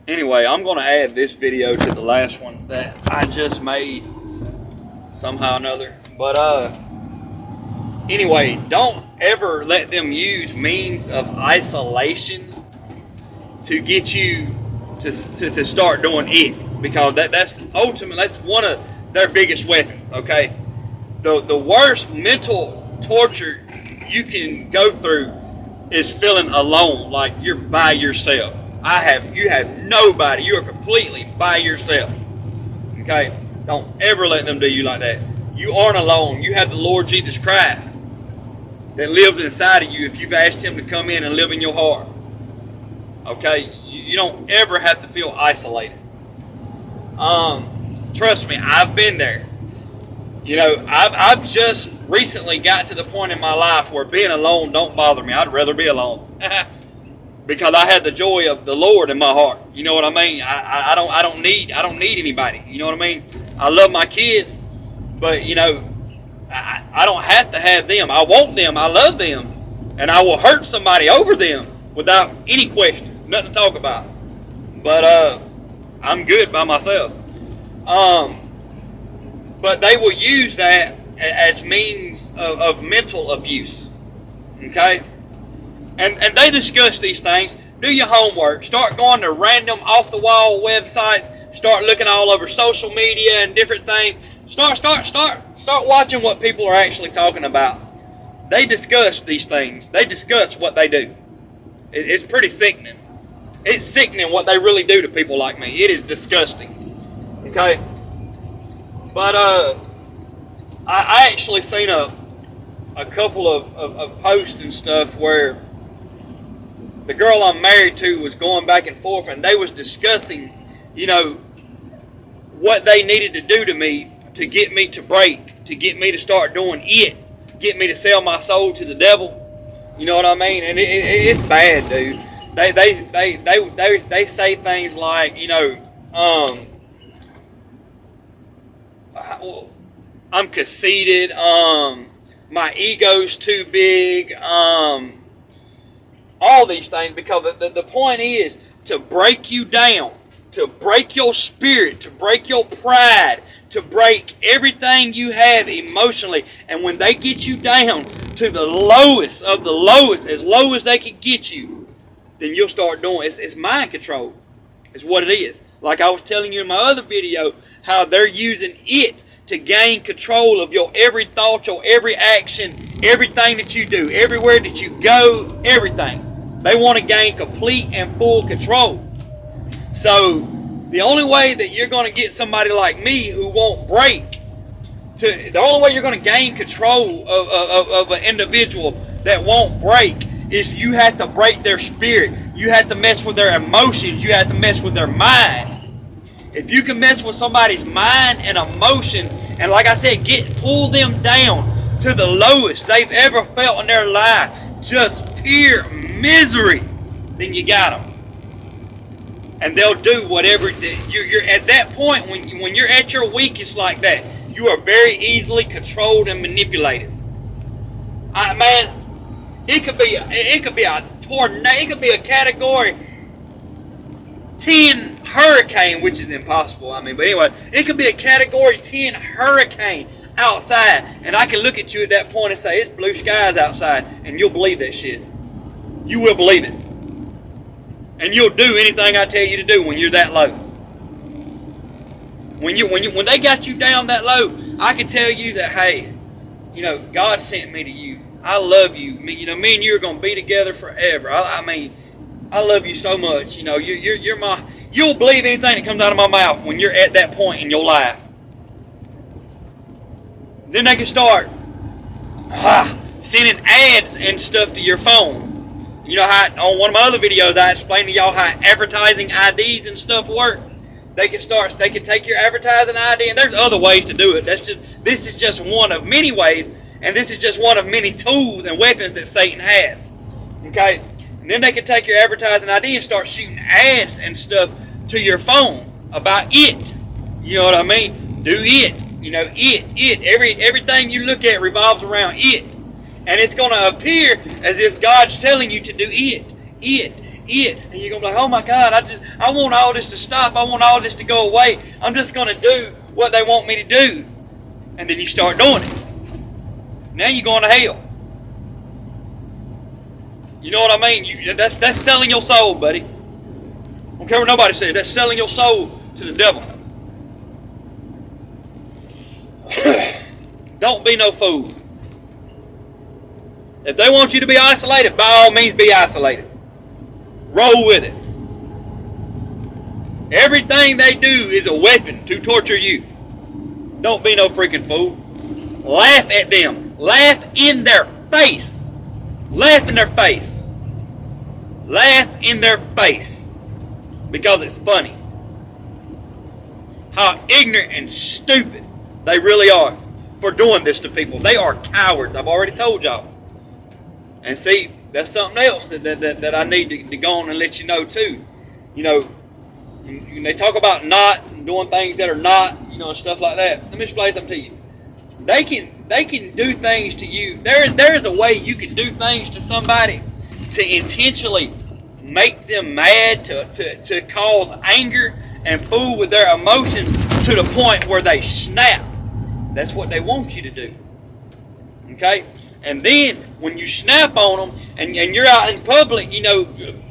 Anyway, I'm going to add this video to the last one that I just made somehow or another. But anyway, don't ever let them use means of isolation to get you to start doing it, because that's one of their biggest weapons. Okay, the worst mental torture you can go through is feeling alone, like you're by yourself. You have nobody. You are completely by yourself. Okay, don't ever let them do you like that. You aren't alone. You have the Lord Jesus Christ that lives inside of you if you've asked Him to come in and live in your heart. Okay, you don't ever have to feel isolated. Trust me, I've been there. You know, I've just recently got to the point in my life where being alone don't bother me. I'd rather be alone because I had the joy of the Lord in my heart. You know what I mean? I don't need anybody. You know what I mean? I love my kids, but you know, I don't have to have them. I want them. I love them, and I will hurt somebody over them without any question. Nothing to talk about. But I'm good by myself. But they will use that as means of mental abuse. Okay? And they discuss these things. Do your homework. Start going to random off-the-wall websites. Start looking all over social media and different things. Start watching what people are actually talking about. They discuss these things. They discuss what they do. It's pretty sickening. It's sickening what they really do to people like me. It is disgusting. Okay? But I actually seen a couple of posts and stuff where the girl I'm married to was going back and forth, and they was discussing, you know, what they needed to do to me to get me to break, to get me to start doing it, get me to sell my soul to the devil. You know what I mean? And it's bad, dude. They say things like, you know, I'm conceited, my ego's too big, all these things, because the point is to break you down, to break your spirit, to break your pride, to break everything you have emotionally. And when they get you down to the lowest of the lowest, as low as they can get you, then you'll start doing it. It's mind control. It's what it is. Like I was telling you in my other video, how they're using it to gain control of your every thought, your every action, everything that you do, everywhere that you go, everything. They want to gain complete and full control. So the only way that you're going to get somebody like me who won't break, the only way you're going to gain control of an individual that won't break is you have to break their spirit. You have to mess with their emotions. You have to mess with their mind. If you can mess with somebody's mind and emotion, and like I said, pull them down to the lowest they've ever felt in their life, just pure misery, then you got them. And they'll do whatever. You're at that point when you're at your weakest like that, you are very easily controlled and manipulated. Man, it could be a tornado. It could be a category 10 hurricane, which is impossible. I mean, but anyway, it could be a category 10 hurricane outside, and I can look at you at that point and say, it's blue skies outside, and you'll believe that shit. You will believe it. And you'll do anything I tell you to do when you're that low. When they got you down that low, I can tell you that, hey, you know, God sent me to you. I love you. Me and you are going to be together forever. I mean, I love you so much. You know, you're my. You'll believe anything that comes out of my mouth when you're at that point in your life. Then they can start sending ads and stuff to your phone. You know how on one of my other videos I explained to y'all how advertising IDs and stuff work. They can take your advertising ID, and there's other ways to do it. This is just one of many ways, and this is just one of many tools and weapons that Satan has. Okay? And then they can take your advertising ID and start shooting ads and stuff to your phone about it. You know what I mean? Do it. You know, everything you look at revolves around it. And it's going to appear as if God's telling you to do it. it. And you're going to be like, oh my God, I want all this to stop. I want all this to go away. I'm just going to do what they want me to do. And then you start doing it. Now you're going to hell. You know what I mean? That's selling your soul, buddy. I don't care what nobody says. That's selling your soul to the devil. Don't be no fool. If they want you to be isolated, by all means be isolated. Roll with it. Everything they do is a weapon to torture you. Don't be no freaking fool. Laugh at them. Laugh in their face. Laugh in their face. Laugh in their face. Because it's funny. How ignorant and stupid they really are for doing this to people. They are cowards. I've already told y'all. And see, that's something else that I need to go on and let you know too. You know, when they talk about not doing things that are not, you know, and stuff like that. Let me explain something to you. They can do things to you. There is a way you can do things to somebody to intentionally make them mad, to cause anger and fool with their emotions to the point where they snap. That's what they want you to do. Okay? And then when you snap on them and you're out in public, you know,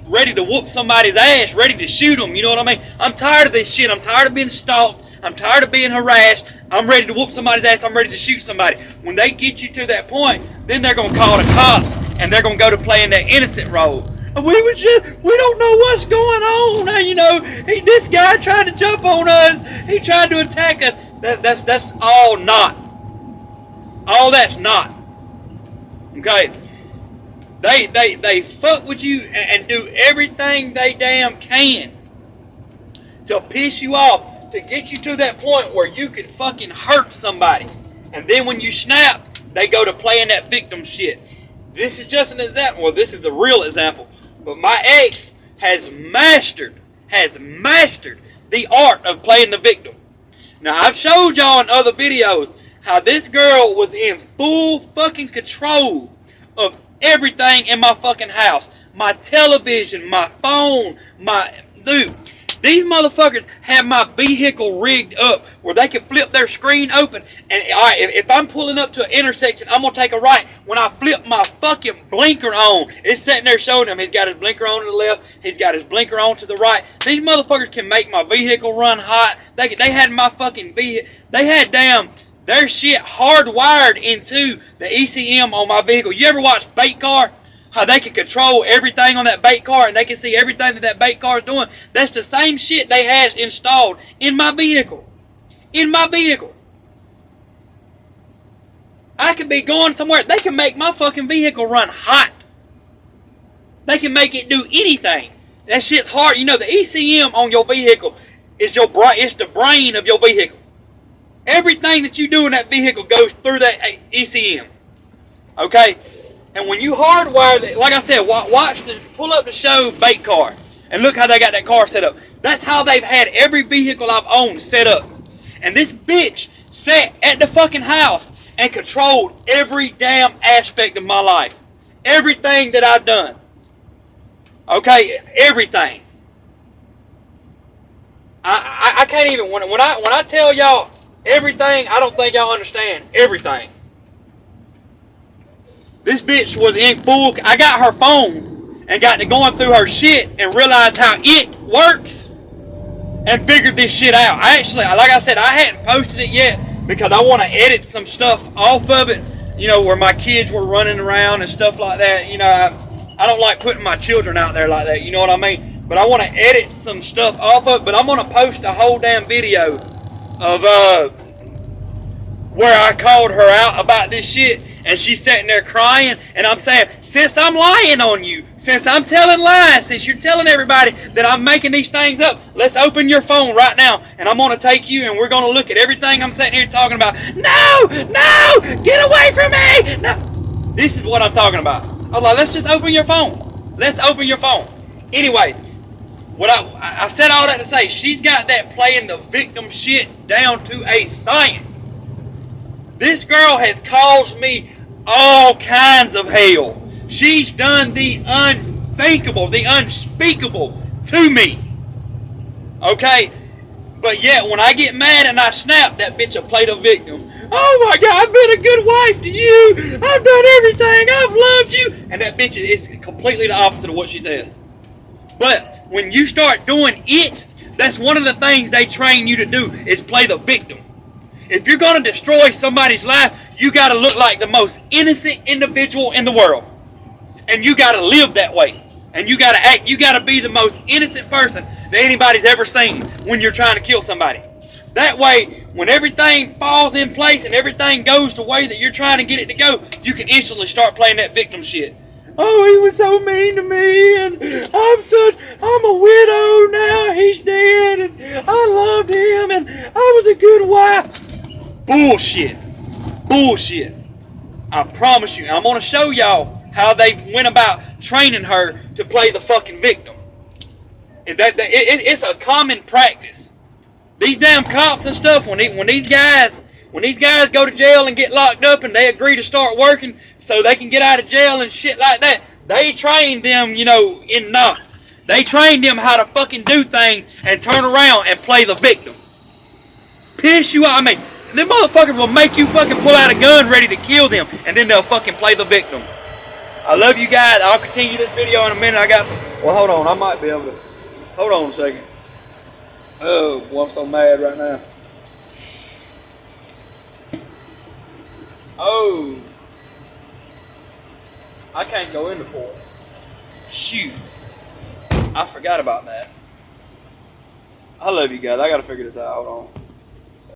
ready to whoop somebody's ass, ready to shoot them, you know what I mean? I'm tired of this shit. I'm tired of being stalked. I'm tired of being harassed. I'm ready to whoop somebody's ass. I'm ready to shoot somebody. When they get you to that point, then they're going to call the cops and they're going to go to playing that innocent role. We don't know what's going on. You know, this guy tried to jump on us. He tried to attack us. That's all not. All that's not. Okay? They fuck with you and do everything they damn can to piss you off, to get you to that point where you could fucking hurt somebody. And then when you snap, they go to playing that victim shit. This is just an example. Well, this is the real example. But my ex has mastered the art of playing the victim. Now, I've showed y'all in other videos how this girl was in full fucking control of everything in my fucking house. My television, my phone, dude. These motherfuckers have my vehicle rigged up where they can flip their screen open. And alright, if I'm pulling up to an intersection, I'm going to take a right. When I flip my fucking blinker on, it's sitting there showing him. He's got his blinker on to the left. He's got his blinker on to the right. These motherfuckers can make my vehicle run hot. They had my fucking vehicle. They had their shit hardwired into the ECM on my vehicle. You ever watch Bait Car? How they can control everything on that bait car and they can see everything that bait car is doing. That's the same shit they had installed in my vehicle. In my vehicle. I could be going somewhere. They can make my fucking vehicle run hot. They can make it do anything. That shit's hard. You know, the ECM on your vehicle is it's the brain of your vehicle. Everything that you do in that vehicle goes through that ECM. Okay? And when you hardwire that, like I said, pull up the show Bait Car and look how they got that car set up. That's how they've had every vehicle I've owned set up. And this bitch sat at the fucking house and controlled every damn aspect of my life. Everything that I've done. Okay, everything. I can't even, when I tell y'all everything, I don't think y'all understand everything. This bitch was in full. I got her phone and got to going through her shit and realized how it works and figured this shit out. I actually, like I said, I hadn't posted it yet because I want to edit some stuff off of it. You know, where my kids were running around and stuff like that. You know, I don't like putting my children out there like that. You know what I mean? But I want to edit some stuff off of it. But I'm going to post a whole damn video of where I called her out about this shit. And she's sitting there crying, and I'm saying, since I'm lying on you, since I'm telling lies, since you're telling everybody that I'm making these things up, let's open your phone right now, and I'm going to take you, and we're going to look at everything I'm sitting here talking about. No! Get away from me! No! This is what I'm talking about. I was like, let's just open your phone. Let's open your phone. Anyway, what I said all that to say, she's got that playing the victim shit down to a science. This girl has caused me all kinds of hell. She's done the unthinkable, the unspeakable to me. Okay? But yet, when I get mad and I snap, that bitch will play the victim. Oh my God, I've been a good wife to you. I've done everything. I've loved you. And that bitch is completely the opposite of what she says. But when you start doing it, that's one of the things they train you to do is play the victim. If you're going to destroy somebody's life, you got to look like the most innocent individual in the world. And you got to live that way. And you got to act, you got to be the most innocent person that anybody's ever seen when you're trying to kill somebody. That way, when everything falls in place and everything goes the way that you're trying to get it to go, you can instantly start playing that victim shit. Oh, he was so mean to me, and I'm a widow now, he's dead, and I loved him, and I was a good wife. Bullshit. Bullshit. I promise you, I'm going to show y'all how they went about training her to play the fucking victim. It's a common practice. These damn cops and stuff, when these guys go to jail and get locked up and they agree to start working so they can get out of jail and shit like that, they train them, they train them how to fucking do things and turn around and play the victim. Piss you off. I mean, them motherfuckers will make you fucking pull out a gun ready to kill them, and then they'll fucking play the victim. I love you guys. I'll continue this video in a minute. I got some. Well, hold on. I might be able to. Hold on a second. Oh, boy, I'm so mad right now. Oh. I can't go in the port. Shoot. I forgot about that. I love you guys. I gotta figure this out. Hold on.